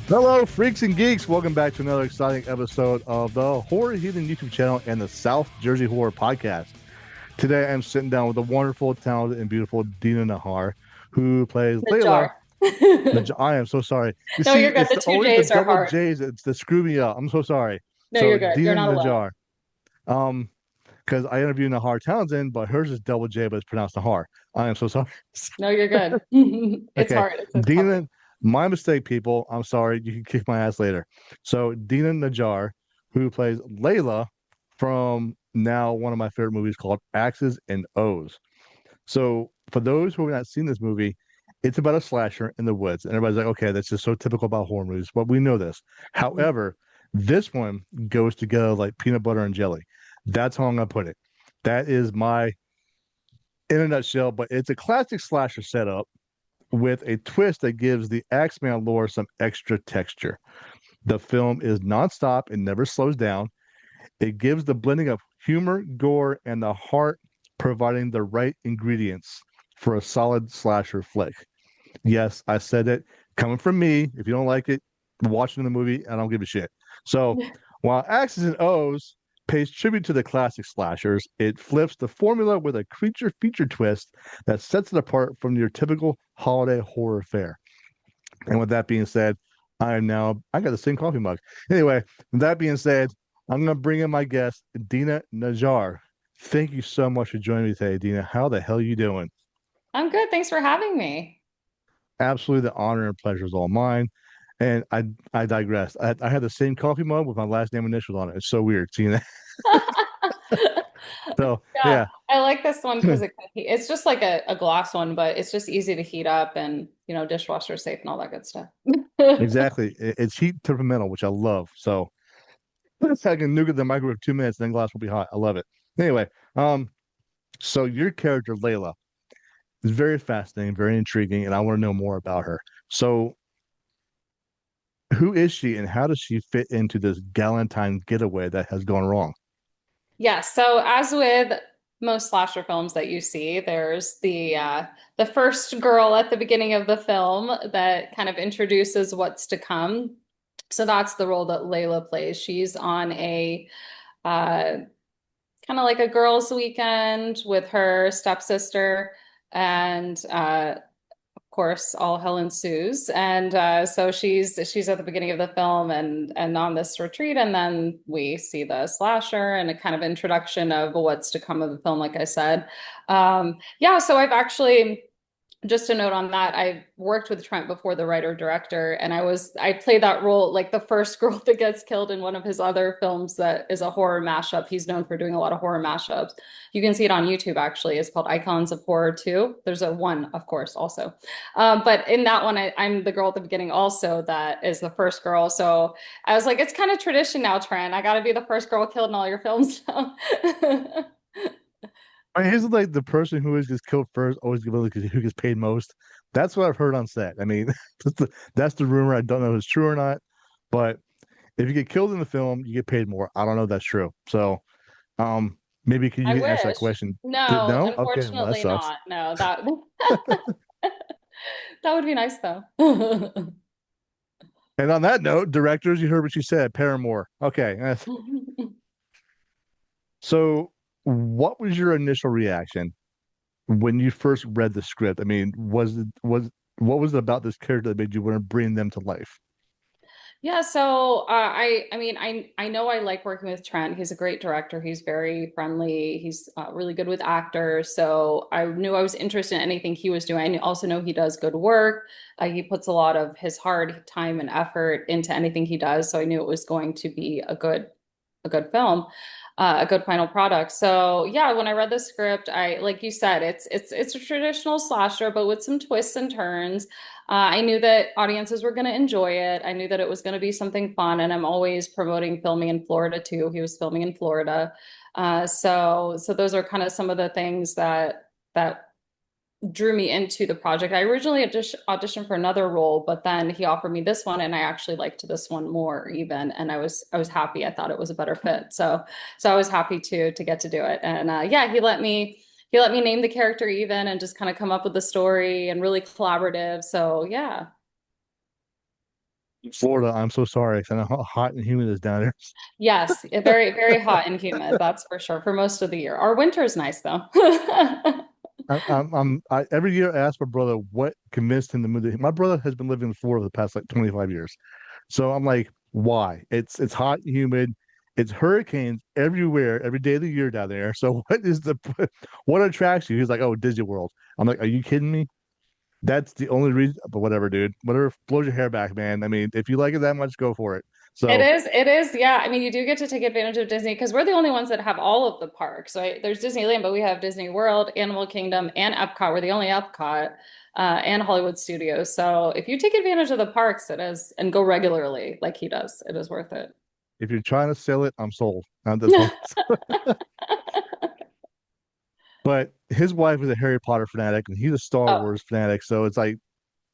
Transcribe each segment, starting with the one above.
Hello, freaks and geeks. Welcome back to another exciting episode of the Horror Heathen YouTube channel and the South Jersey Horror Podcast. Today, I'm sitting down with the wonderful, talented, and beautiful Dina Najjar, who plays Layla. Najjar. I am so sorry. You No, see, you're good. it's The two always the J's are double hard. J's that screw me up. I'm so sorry. No, So, you're good. You're Dina not alone. Najjar. Um, because I interviewed Nahar Townsend, but hers is double J, but it's pronounced Nahar. I am so sorry. No, you're good. It's Okay, hard. It's tough. Dina, my mistake, people. I'm sorry. You can kick my ass later. So Dina Najjar, who plays Layla from now one of my favorite movies called Axes and O's. So for those who have not seen this movie, it's about a slasher in the woods, and everybody's like, okay, that's just so typical about horror movies. But we know this. However, this one goes together like peanut butter and jelly. That's how I'm gonna put it. That is my in a nutshell. But it's a classic slasher setup with a twist that gives the Axeman lore some extra texture. The film is nonstop and never slows down. It gives the blending of humor, gore, and the heart, providing the right ingredients for a solid slasher flick. Yes, I said it. Coming from me, if you don't like it, watching the movie, I don't give a shit. So while Axis and O's pays tribute to the classic slashers, it flips the formula with a creature feature twist that sets it apart from your typical holiday horror fare. And with that being said, I got the same coffee mug. Anyway, with that being said, I'm gonna bring in my guest, Dina Najjar. Thank you so much for joining me today, Dina. How the hell are you doing? I'm good. Thanks for having me. Absolutely, the honor and pleasure is all mine. And I digress. I had the same coffee mug with my last name initials on it. It's so weird seeing that. So Yeah, yeah, I like this one because it's just like a glass one, but it's just easy to heat up and, dishwasher safe and all that good stuff. exactly. It's heat temperamental, which I love. So I can nuke it in the microwave 2 minutes, then glass will be hot. I love it. Anyway, so your character Layla is very fascinating, very intriguing, and I want to know more about her. So who is she and how does she fit into this Galentine getaway that has gone wrong? Yeah, so as with most slasher films that you see, there's the first girl at the beginning of the film that kind of introduces what's to come. So that's the role that Layla plays. She's on a uh, kind of like a girls' weekend with her stepsister, and of course, all hell ensues. And so she's at the beginning of the film and on this retreat, and then we see the slasher and a kind of introduction of what's to come of the film, like I said. Yeah, so I've actually just a note on that. I worked with Trent before, the writer director, and I played that role like the first girl that gets killed in one of his other films that is a horror mashup. He's known for doing a lot of horror mashups. You can see it on YouTube actually. It's called Icons of Horror 2. There's a one, of course, also. But in that one, I'm the girl at the beginning also that is the first girl. So I was like, it's kind of tradition now, Trent. I gotta be the first girl killed in all your films now. I mean, isn't like the person who is gets killed first always who gets paid most? That's what I've heard on set. I mean, that's the rumor. I don't know if it's true or not, but if you get killed in the film, you get paid more. I don't know if that's true. So, maybe I you can answer that wish. question. No, No? Okay, well that unfortunately sucks. not. No, that that would be nice though. And on that note, directors, you heard what she said, Paramore. Okay. So what was your initial reaction when you first read the script? I mean, was what was it about this character that made you want to bring them to life? Yeah, so I mean I know I like working with Trent. He's a great director. He's very friendly. He's really good with actors. So I knew I was interested in anything he was doing. I also know he does good work. He puts a lot of his hard time and effort into anything he does. So I knew it was going to be a good film, a good final product. So yeah, when I read the script, I like you said, it's a traditional slasher, but with some twists and turns. I knew that audiences were going to enjoy it. I knew that it was going to be something fun, and I'm always promoting filming in Florida too. He was filming in Florida, so those are kind of some of the things that drew me into the project. I originally auditioned for another role, but then he offered me this one, and I actually liked this one more even. And I was happy. I thought it was a better fit. So I was happy to get to do it. And yeah, he let me name the character even and just kind of come up with the story and really collaborative. So yeah. Florida, I'm so sorry, 'cause I know how hot and humid it is down there. Yes, very, very hot and humid, that's for sure, for most of the year. Our winter is nice though. Every year I ask my brother what convinced him to move. My brother has been living in Florida the past like 25 years. So I'm like, why? It's hot and humid. It's hurricanes everywhere, every day of the year down there. So what attracts you? He's like, oh, Disney World. I'm like, are you kidding me? That's the only reason. But whatever, dude. Whatever blows your hair back, man. I mean, if you like it that much, go for it. So It is, yeah. I mean, you do get to take advantage of Disney because we're the only ones that have all of the parks, right? There's Disneyland, but we have Disney World, Animal Kingdom, and Epcot. We're the only Epcot, and Hollywood Studios. So if you take advantage of the parks, it is, and go regularly like he does, it is worth it. if you're trying to sell it, I'm sold. That's all. But his wife is a Harry Potter fanatic and he's a Star Oh, Wars fanatic. So it's like,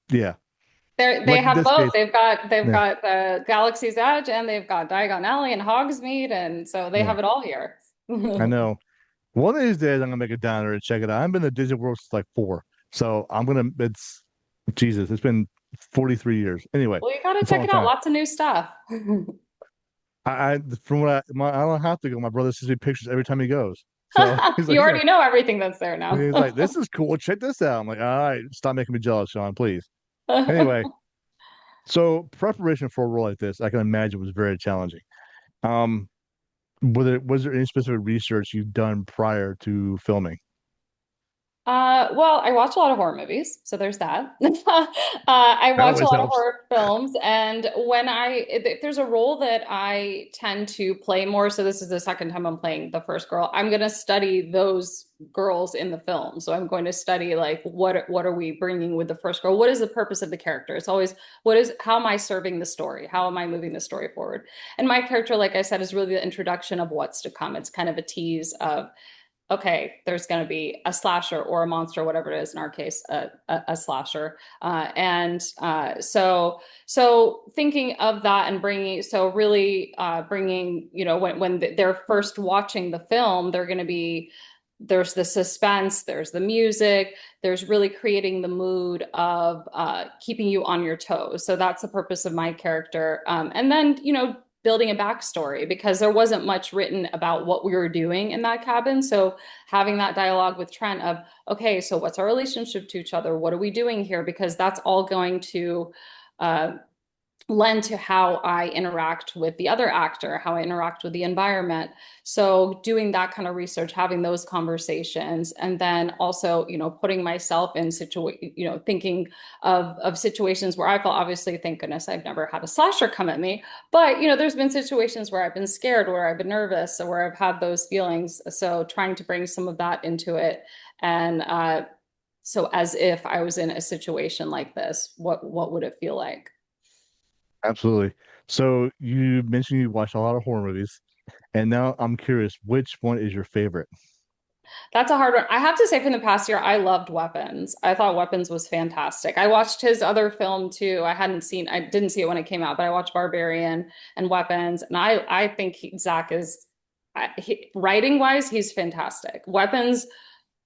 yeah, they like in have this both. case, They've yeah, got the Galaxy's Edge and they've got Diagon Alley and Hogsmeade, and so they yeah, have it all here. I know. One of these days, I'm gonna make a downer and check it out. I haven't been to Disney World since like four, so I'm gonna. It's Jesus. It's been 43 years. Anyway, Well, you got to it's a check long it out. time. Lots of new stuff. I from what I don't have to go. My brother sends me pictures every time he goes. So he's You like, yeah. already know everything that's there And now. he's like, this is cool. Check this out. I'm like, all right, stop making me jealous, Sean, please. Anyway, so preparation for a role like this, I can imagine was very challenging. Um, was there any specific research you've done prior to filming? Well, I watch a lot of horror movies, so there's that. I That watch a always lot of helps. horror films, and if there's a role that I tend to play more, so this is the second time I'm playing the first girl, I'm going to study those girls in the film. So I'm going to study like what are we bringing with the first girl? What is the purpose of the character? It's always how am I serving the story? How am I moving the story forward? And my character, like I said, is really the introduction of what's to come. It's kind of a tease of okay, there's going to be a slasher or a monster, whatever it is. In our case, a slasher, so thinking of that and bringing, so really bringing, when they're first watching the film, they're going to be there's the suspense, there's the music, there's really creating the mood of keeping you on your toes. So that's the purpose of my character. And then, building a backstory because there wasn't much written about what we were doing in that cabin. So having that dialogue with Trent of, okay, so what's our relationship to each other? What are we doing here? Because that's all going to uh, lend to how I interact with the other actor, how I interact with the environment. So doing that kind of research, having those conversations, and then also, putting myself in thinking of situations where I felt obviously, thank goodness I've never had a slasher come at me, but there's been situations where I've been scared, where I've been nervous, or where I've had those feelings. So trying to bring some of that into it, and so as if I was in a situation like this, what would it feel like? Absolutely. So you mentioned you watch a lot of horror movies, and now I'm curious, which one is your favorite? That's a hard one. I have to say, from the past year, I loved Weapons. I thought Weapons was fantastic. I watched his other film too. I didn't see it when it came out, but I watched Barbarian and Weapons, and I think Zach is, writing wise, he's fantastic. Weapons,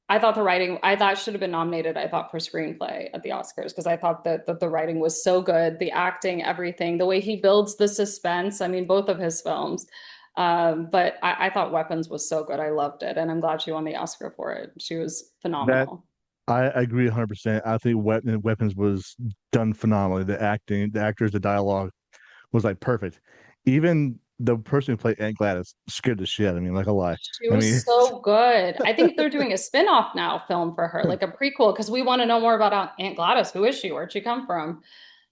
I thought the writing, I thought should have been nominated. I thought for screenplay at the Oscars because I thought that the writing was so good, the acting, everything, the way he builds the suspense. I mean, both of his films. But I thought Weapons was so good. I loved it, and I'm glad she won the Oscar for it. She was That phenomenal. I agree 100%. I think Weapons was done phenomenally. The acting, the actors, the dialogue was like perfect. Even the person who played Aunt Gladys scared the shit out of me, like a lie. She I was mean, so good. I think they're doing a spin-off now film for her, like a prequel, because we want to know more about Aunt Gladys. Who is she? Where'd she come from?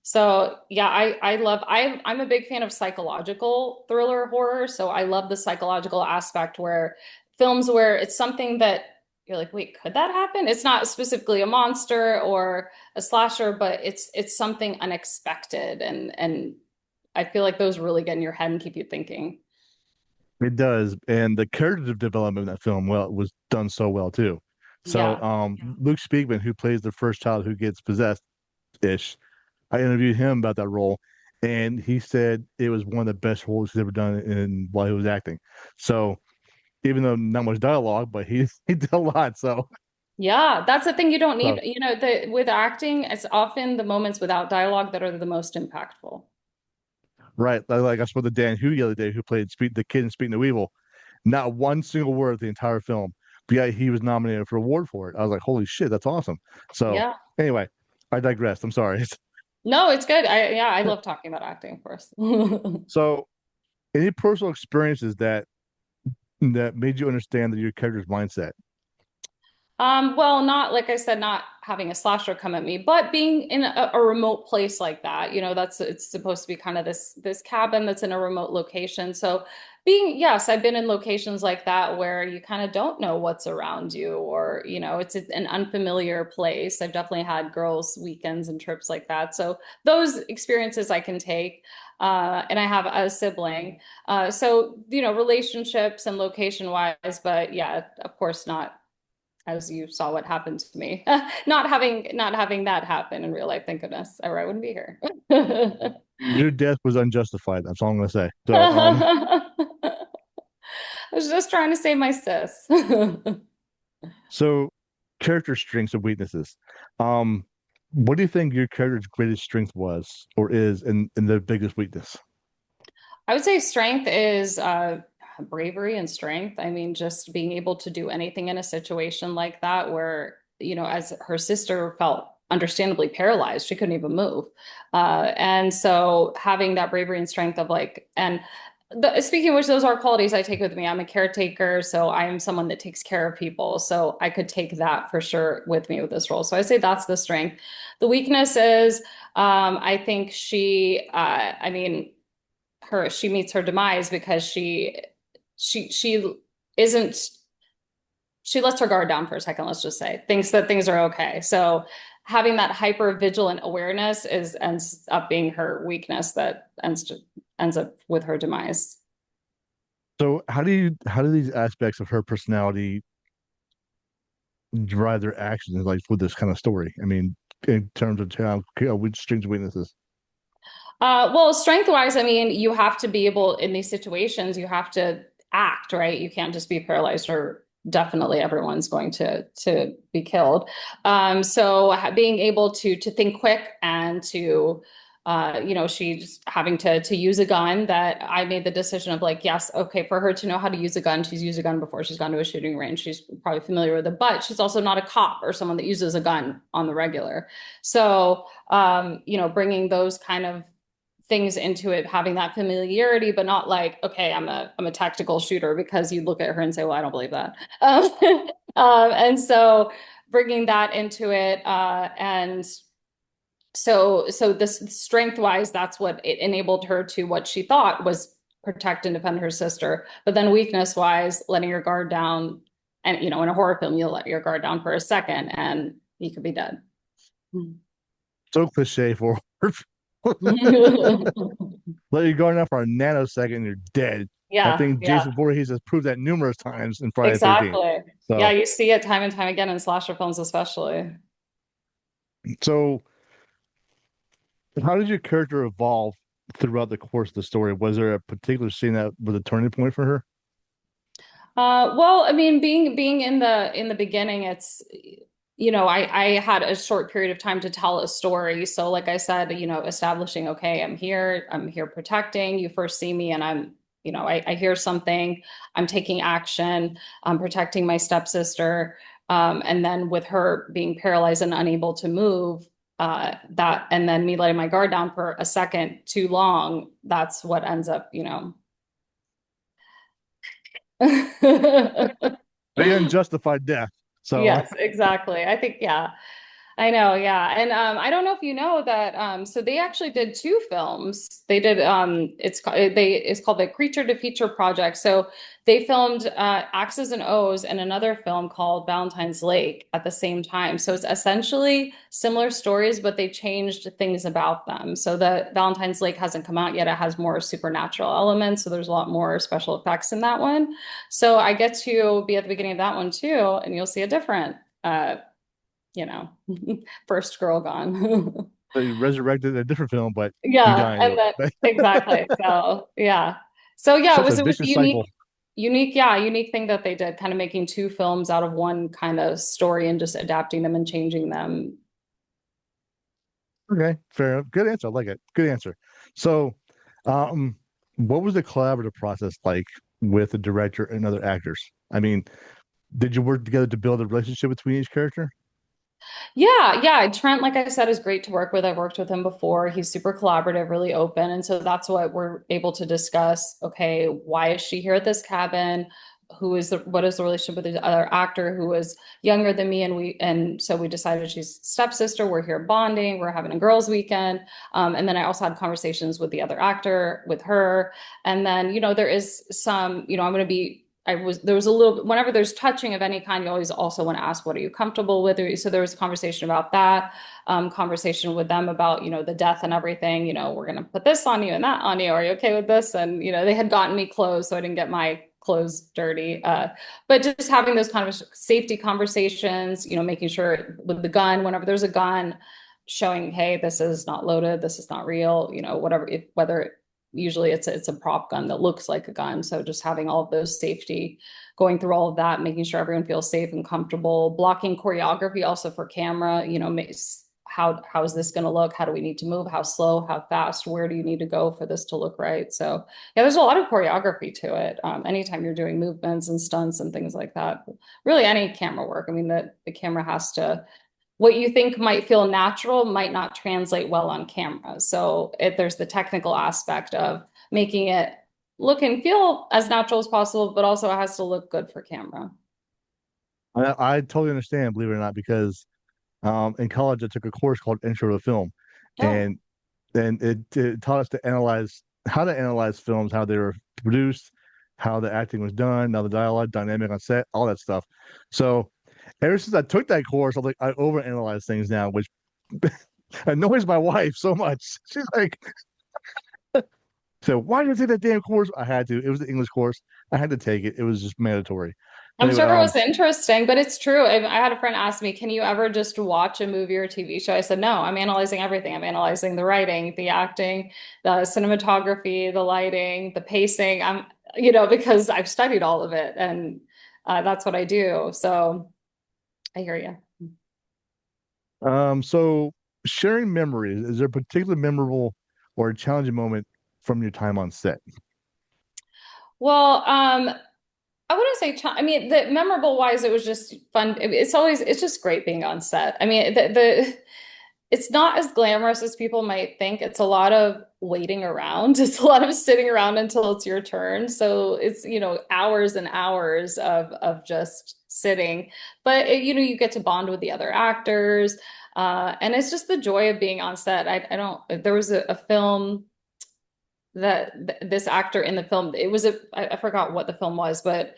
So yeah, I'm a big fan of psychological thriller horror. So I love the psychological aspect where films where it's something that you're like, wait, could that happen? It's not specifically a monster or a slasher, but it's something unexpected, and I feel like those really get in your head and keep you thinking. it does. And the character development in that film, well, was done so well too. So, Yeah. Luke Speakman, who plays the first child who gets possessed-ish, I interviewed him about that role, and he said it was one of the best roles he's ever done in while he was acting. So, even though not much dialogue, but he he did a lot. Yeah, that's the thing you don't need. So With acting, it's often the moments without dialogue that are the most impactful. Right. Like I spoke to Dan Hugh the other day, who played the kid in Speaking the Weevil. Not one single word of the entire film. But yeah, he was nominated for an award for it. I was like, holy shit, that's awesome. So Yeah. anyway, I digressed. I'm sorry. No, it's good. I love talking about acting, of course. So any personal experiences that made you understand that your character's mindset? Well, not like I said, not having a slasher come at me, but being in a remote place like that, that's it's supposed to be kind of this cabin that's in a remote location. So yes, I've been in locations like that where you kind of don't know what's around you, or it's an unfamiliar place. I've definitely had girls' weekends and trips like that. So those experiences I can take. And I have a sibling. So, relationships and location wise, but yeah, of course not as you saw what happened to me. Not having that happen in real life, thank goodness, or I wouldn't be here. Your death was unjustified. That's all I'm gonna say. So I was just trying to save my sis. so character strengths and weaknesses. Um, what do you think your character's greatest strength was or is and the biggest weakness? I would say strength is bravery and strength. I mean, just being able to do anything in a situation like that where, as her sister felt understandably paralyzed, she couldn't even move. And so having that bravery and strength of speaking of which, those are qualities I take with me. I'm a caretaker, so I am someone that takes care of people. So I could take that for sure with me with this role. So I say that's the strength. The weakness is, I think I mean, she meets her demise because she isn't she lets her guard down for a second, let's just say, thinks that things are okay. So having that hyper vigilant awareness ends up being her weakness that ends up with her demise. So how do these aspects of her personality drive their actions like with this kind of story? I mean, in terms of which strengths and weaknesses. Well, strength wise, I mean, you have to be able in these situations, you have to act, right? You can't just be paralyzed, or definitely everyone's going to be killed. So being able to think quick and to she's having to use a gun, that I made the decision of like, yes, okay, for her to know how to use a gun, she's used a gun before, she's gone to a shooting range, she's probably familiar with it, but she's also not a cop or someone that uses a gun on the regular. So bringing those kind of things into it, having that familiarity, but not like, okay, I'm a tactical shooter, because you look at her and say, well, I don't believe that. And so bringing that into it, and so this strength wise, that's what it enabled her to what she thought was protect and defend her sister. But then weakness wise, letting your guard down, and in a horror film, you'll let your guard down for a second and you could be dead. So cliche for let you go enough for a nanosecond and you're dead. I Yeah, think yeah. Jason Voorhees has proved that numerous times in Friday the 13th. Exactly. Yeah, So, you see it time and time again in slasher films, especially. so how did your character evolve throughout the course of the story? Was there a particular scene that was a turning point for her? Well, I mean, being in the beginning, it's I had a short period of time to tell a story. So, like I said, establishing, okay, I'm here protecting. You first see me, and I hear something, I'm taking action, I'm protecting my stepsister, and then with her being paralyzed and unable to move. And then me letting my guard down for a second too long, that's what ends up, The unjustified death. So, Yes, exactly. I think, yeah, I know, yeah. And I don't know if you know that so they actually did two films. They did it's called the Creature to Feature Project. So they filmed Axes and O's and another film called Valentine's Lake at the same time. So it's essentially similar stories, but they changed things about them. So the Valentine's Lake hasn't come out yet. It has more supernatural elements, so there's a lot more special effects in that one. So I get to be at the beginning of that one too, and you'll see a different you know, first girl gone. they resurrected a different film, but you Yeah, die and then anyway. exactly. So yeah. So yeah, Such a it was a vicious cycle. unique thing that they did, kind of making two films out of one kind of story and just adapting them and changing them. Okay, fair enough. Good answer. I like it. Good answer. So, Um, what was the collaborative process like with the director and other actors? I mean, did you work together to build a relationship between each character? Yeah, yeah. Trent, like I said, is great to work with. I've worked with him before. He's super collaborative, really open. And so that's what we're able to discuss. Okay, why is she here at this cabin? What is the relationship with the other actor who was younger than me? And so we decided she's stepsister. We're here bonding. We're having a girls' weekend. And then I also had conversations with the other actor, with her. And then, there is some, I'm going to be there was a little bit, whenever there's touching of any kind, you always also want to ask, what are you comfortable with? So there was a conversation about that, conversation with them about, the death and everything, we're going to put this on you and that on you. Are you okay with this? And, they had gotten me clothes, so I didn't get my clothes dirty. But just having those kind of safety conversations, making sure with the gun, whenever there's a gun, showing, hey, this is not loaded, this is not real, whatever, whether usually it's a prop gun that looks like a gun. So just having all of those safety, going through all of that, making sure everyone feels safe and comfortable, blocking choreography also for camera, how is this going to look? How do we need to move? How slow? How fast? Where do you need to go for this to look right? So yeah, there's a lot of choreography to it. Anytime you're doing movements and stunts and things like that, really any camera work. I mean, the camera has to, what you think might feel natural might not translate well on camera. So there's the technical aspect of making it look and feel as natural as possible, but also it has to look good for camera. I totally understand, believe it or not, because in college I took a course called Intro to Film, Oh, and then it taught us to analyze how to analyze films, how they were produced, how the acting was done, how the dialogue, dynamic on set, all that stuff. So ever since I took that course, I'm like I overanalyze things now, which annoys my wife so much. She's like, "So why did you take that damn course?" I had to. It was the English course. I had to take it. It was just mandatory. But I'm anyway, sure it was interesting, but it's true. I had a friend ask me, can you ever just watch a movie or TV show? I said, no, I'm analyzing everything. I'm analyzing the writing, the acting, the cinematography, the lighting, the pacing. Because I've studied all of it and that's what I do. So I hear you. so sharing memories, is there a particularly memorable or a challenging moment from your time on set? Well, I wouldn't say, I mean, the memorable wise, it was just fun. It's just great being on set. I mean, it's not as glamorous as people might think. It's a lot of waiting around. It's a lot of sitting around until it's your turn. So it's, hours and hours of just sitting. But you get to bond with the other actors. And it's just the joy of being on set. I don't, there was a film that this actor in the film, I forgot what the film was, but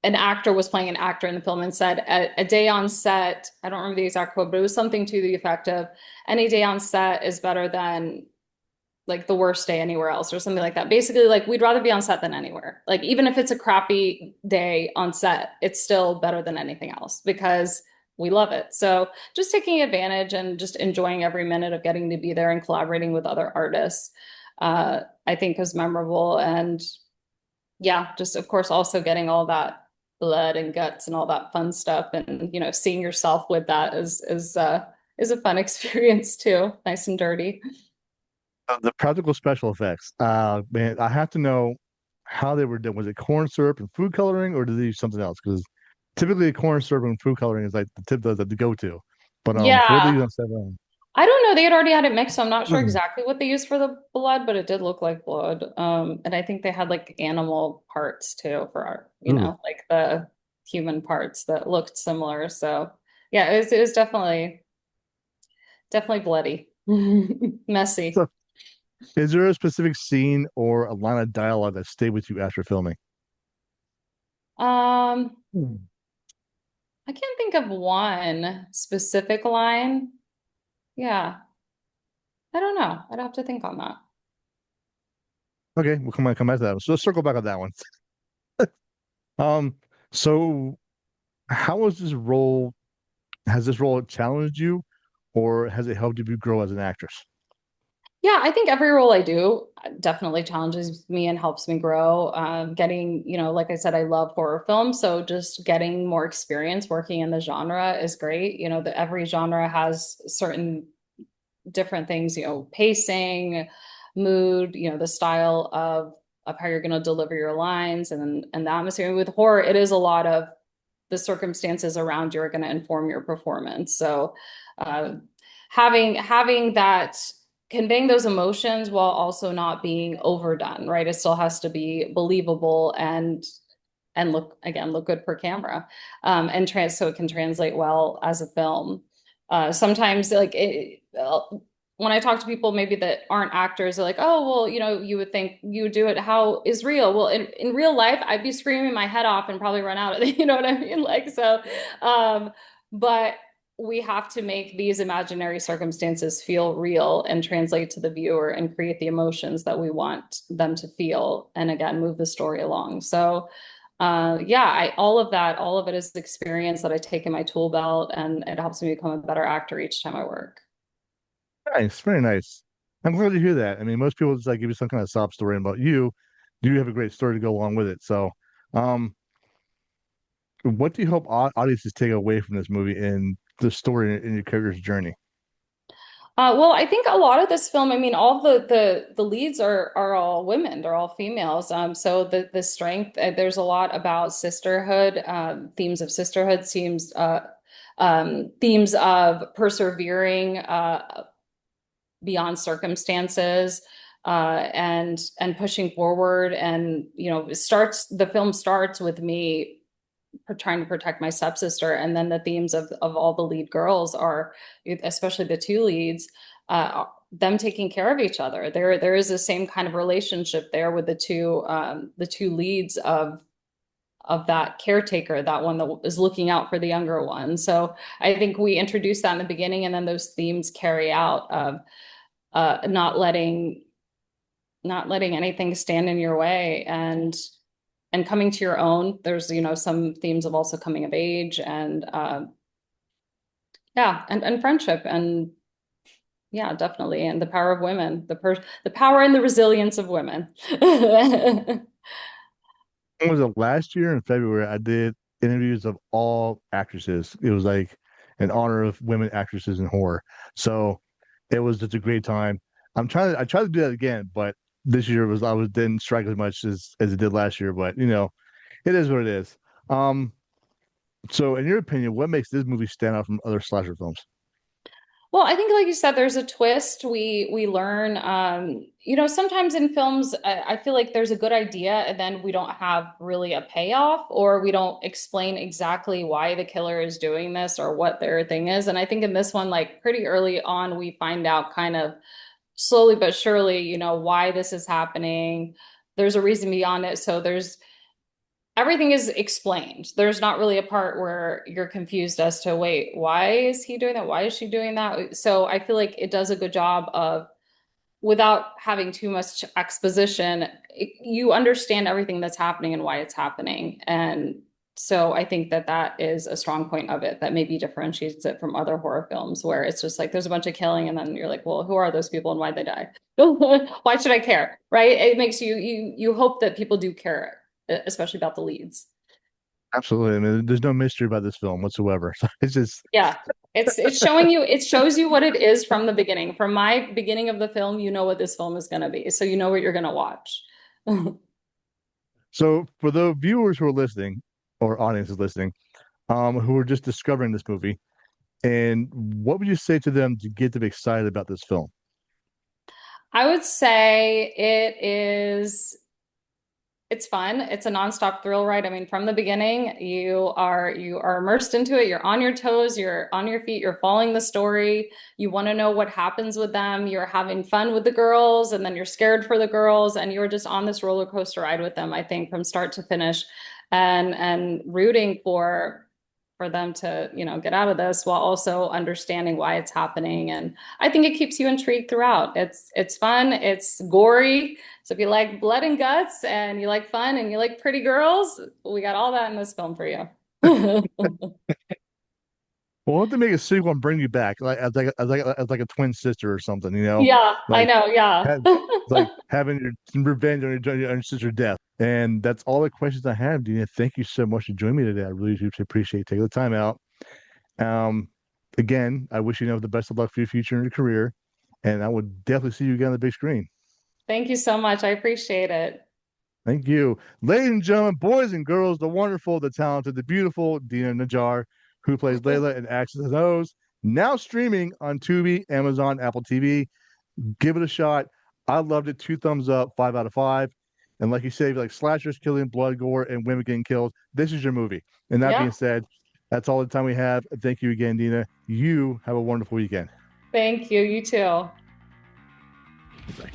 an actor was playing an actor in the film and said a day on set, I don't remember the exact quote, but it was something to the effect of any day on set is better than like the worst day anywhere else or something like that. Basically, like we'd rather be on set than anywhere. Like even if it's a crappy day on set, it's still better than anything else because we love it. So just taking advantage and just enjoying every minute of getting to be there and collaborating with other artists, I think was memorable. And yeah, just of course also getting all that blood and guts and all that fun stuff and seeing yourself with that is a fun experience too. Nice and dirty. The practical special effects. Man, I have to know how they were done. Was it corn syrup and food coloring, or did they use something else? Because typically corn syrup and food coloring is like the tip the go to. But what did they Yeah. use on set? I don't know. They had already had it mixed, so I'm not sure Hmm. exactly what they used for the blood, but it did look like blood. And I think they had like animal parts too for our, Ooh. like the human parts that looked similar. So yeah, it was definitely bloody. So, Messy. is there a specific scene or a line of dialogue that stayed with you after filming? Um, Hmm. I can't think of one specific line. Yeah, I don't know. I'd have to think on that. Okay, we'll come back to that one. So let's circle back on that one. Um, so how was this role? Has this role challenged you, or has it helped you grow as an actress? Yeah, I think every role I do definitely challenges me and helps me grow. Getting, like I said, I love horror films, so just getting more experience working in the genre is great. Every genre has certain different things, pacing, mood, the style of how you're going to deliver your lines and the atmosphere. With horror, it is a lot of the circumstances around you are going to inform your performance. So uh, having that conveying those emotions while also not being overdone, right? It still has to be believable and look good per camera, and so it can translate well as a film. Sometimes when I talk to people maybe that aren't actors, they're like, oh, well, you would think you would do it. How is real? Well, in real life, I'd be screaming my head off and probably run out of it. You know what I mean? But we have to make these imaginary circumstances feel real and translate to the viewer and create the emotions that we want them to feel. And again, move the story along. So, yeah, all of it is experience that I take in my tool belt, and it helps me become a better actor each time I work. Nice, very nice. I'm glad to hear that. I mean, most people just like give you some kind of sob story about you. You have a great story to go along with it. So, um, what do you hope audiences take away from this movie and the story and your character's journey? Well, I think a lot of this film, I mean, all the leads are all women, they're all females. So the strength, there's a lot about sisterhood, themes of sisterhood, themes of persevering beyond circumstances, and pushing forward. And the film starts with me trying to protect my stepsister, and then the themes of all the lead girls are, especially the two leads, them taking care of each other. There is the same kind of relationship there with the two leads of that caretaker, that one that is looking out for the younger one. So I think we introduce that in the beginning, and then those themes carry out of not letting anything stand in your way, and coming to your own. There's some themes of also coming of age, and yeah, and friendship, and yeah, definitely, and the power of women, the power and the resilience of women. When was it last year in February? I did interviews of all actresses. It was like in honor of women actresses in horror. So it was just a great time. I tried to do that again, but this year I was didn't strike as much as it did last year. But it is what it is. Um, so in your opinion, what makes this movie stand out from other slasher films? Well, I think, like you said, there's a twist. We learn, sometimes in films, I feel like there's a good idea, and then we don't have really a payoff, or we don't explain exactly why the killer is doing this or what their thing is. And I think in this one, like pretty early on, we find out kind of slowly but surely, why this is happening. There's a reason beyond it. So everything is explained. There's not really a part where you're confused as to, wait, why is he doing that? Why is she doing that? So I feel like it does a good job of, without having too much exposition, you understand everything that's happening and why it's happening. And so I think that is a strong point of it that maybe differentiates it from other horror films, where it's just like there's a bunch of killing, and then you're like, well, who are those people and why'd they die? Why should I care? Right? It makes you hope that people do care, especially about the leads. Absolutely. I mean, there's no mystery about this film whatsoever. So it's just Yeah. It's showing you, it shows you what it is from the beginning. From my beginning of the film, you know what this film is going to be. So you know what you're going to watch. so for the viewers who are listening or audiences listening, who are just discovering this movie, and what would you say to them to get them excited about this film? I would say it's fun. It's a nonstop thrill ride. I mean, from the beginning, you are immersed into it. You're on your toes, you're on your feet, you're following the story. You want to know what happens with them. You're having fun with the girls, and then you're scared for the girls, and you're just on this roller coaster ride with them, I think, from start to finish, and rooting for them to, get out of this while also understanding why it's happening. And I think it keeps you intrigued throughout. It's fun, it's gory. So if you like blood and guts, and you like fun, and you like pretty girls, we got all that in this film for you. Well, we'll have to make a sequel and bring you back, like as like a twin sister or something, Yeah, I like know. Yeah. have, like having your revenge on your sister's death. And that's all the questions I have, Dina. Thank you so much for joining me today. I really do appreciate taking the time out. Um, again, I wish you the best of luck for your future and your career, and I would definitely see you again on the big screen. Thank you so much. I appreciate it. Thank you. Ladies and gentlemen, boys and girls, the wonderful, the talented, the beautiful Dina Najjar, who plays Layla in Axis and O's, now streaming on Tubi, Amazon, Apple TV. Give it a shot. I loved it. 2 thumbs up, 5 out of 5. And like you say, if you like slashers, killing, blood, gore, and women getting killed, this is your movie. And that being Yep. said, that's all the time we have. Thank you again, Dina. You have a wonderful weekend. Thank you. You too. Bye.